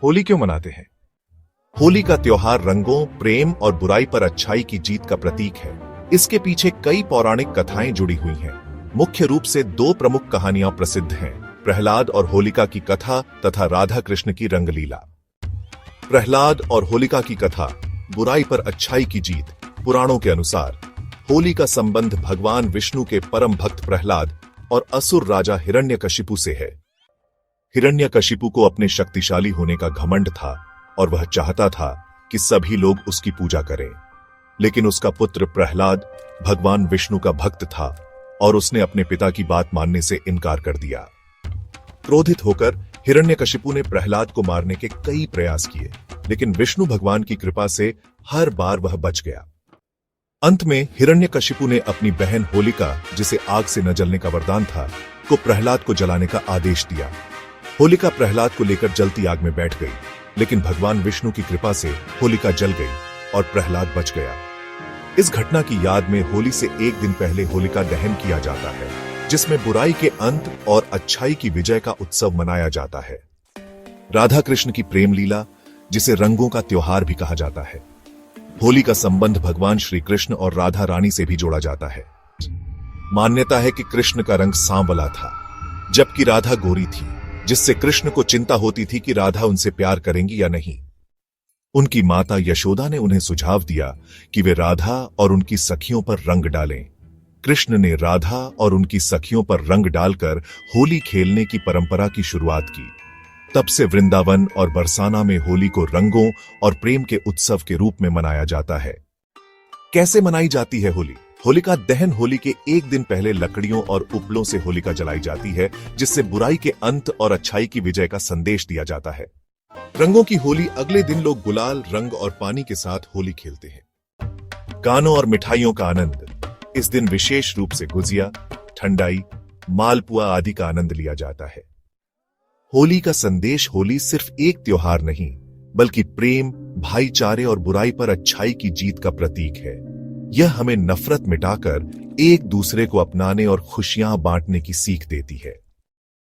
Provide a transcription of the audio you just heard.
होली क्यों मनाते हैं? होली का त्योहार रंगों, प्रेम और बुराई पर अच्छाई की जीत का प्रतीक है। इसके पीछे कई पौराणिक कथाएं जुड़ी हुई हैं। मुख्य रूप से दो प्रमुख कहानियां प्रसिद्ध हैं, प्रहलाद और होलिका की कथा तथा राधा कृष्ण की रंगलीला। प्रहलाद और होलिका की कथा, बुराई पर अच्छाई की जीत। पुराणों के अनुसार होली का संबंध भगवान विष्णु के परम भक्त प्रहलाद और असुर राजा हिरण्यकशिपु से है। हिरण्यकशिपु को अपने शक्तिशाली होने का घमंड था और वह चाहता था कि सभी लोग उसकी पूजा करें। लेकिन उसका पुत्र प्रहलाद भगवान विष्णु का भक्त था और उसने अपने पिता की बात मानने से इनकार कर दिया। क्रोधित होकर हिरण्यकशिपु ने प्रहलाद को मारने के कई प्रयास किए, लेकिन विष्णु भगवान की कृपा से हर बार वह बच गया। अंत में हिरण्यकशिपु ने अपनी बहन होलिका, जिसे आग से न जलने का वरदान था, को प्रहलाद को जलाने का आदेश दिया। होलिका प्रहलाद को लेकर जलती आग में बैठ गई, लेकिन भगवान विष्णु की कृपा से होलिका जल गई और प्रहलाद बच गया। इस घटना की याद में होली से एक दिन पहले होलिका दहन किया जाता है, जिसमें बुराई के अंत और अच्छाई की विजय का उत्सव मनाया जाता है। राधा कृष्ण की प्रेम लीला, जिसे रंगों का त्योहार भी कहा जाता है। होली का संबंध भगवान श्री कृष्ण और राधा रानी से भी जोड़ा जाता है। मान्यता है कि कृष्ण का रंग सांवला था, जबकि राधा गोरी थी, जिससे कृष्ण को चिंता होती थी कि राधा उनसे प्यार करेंगी या नहीं। उनकी माता यशोदा ने उन्हें सुझाव दिया कि वे राधा और उनकी सखियों पर रंग डालें। कृष्ण ने राधा और उनकी सखियों पर रंग डालकर होली खेलने की परंपरा की शुरुआत की। तब से वृंदावन और बरसाना में होली को रंगों और प्रेम के उत्सव के रूप में मनाया जाता है। कैसे मनाई जाती है होली? होलिका दहन होली के एक दिन पहले लकड़ियों और उपलों से होलिका जलाई जाती है, जिससे बुराई के अंत और अच्छाई की विजय का संदेश दिया जाता है। रंगों की होली अगले दिन लोग गुलाल, रंग और पानी के साथ होली खेलते हैं। गानों और मिठाइयों का आनंद। इस दिन विशेष रूप से गुजिया, ठंडाई, मालपुआ आदि का आनंद लिया जाता है। होली का संदेश होली सिर्फ एक त्योहार नहीं, बल्कि प्रेम, भाईचारे और बुराई पर अच्छाई की जीत का प्रतीक है। यह हमें नफरत मिटाकर एक दूसरे को अपनाने और खुशियां बांटने की सीख देती है।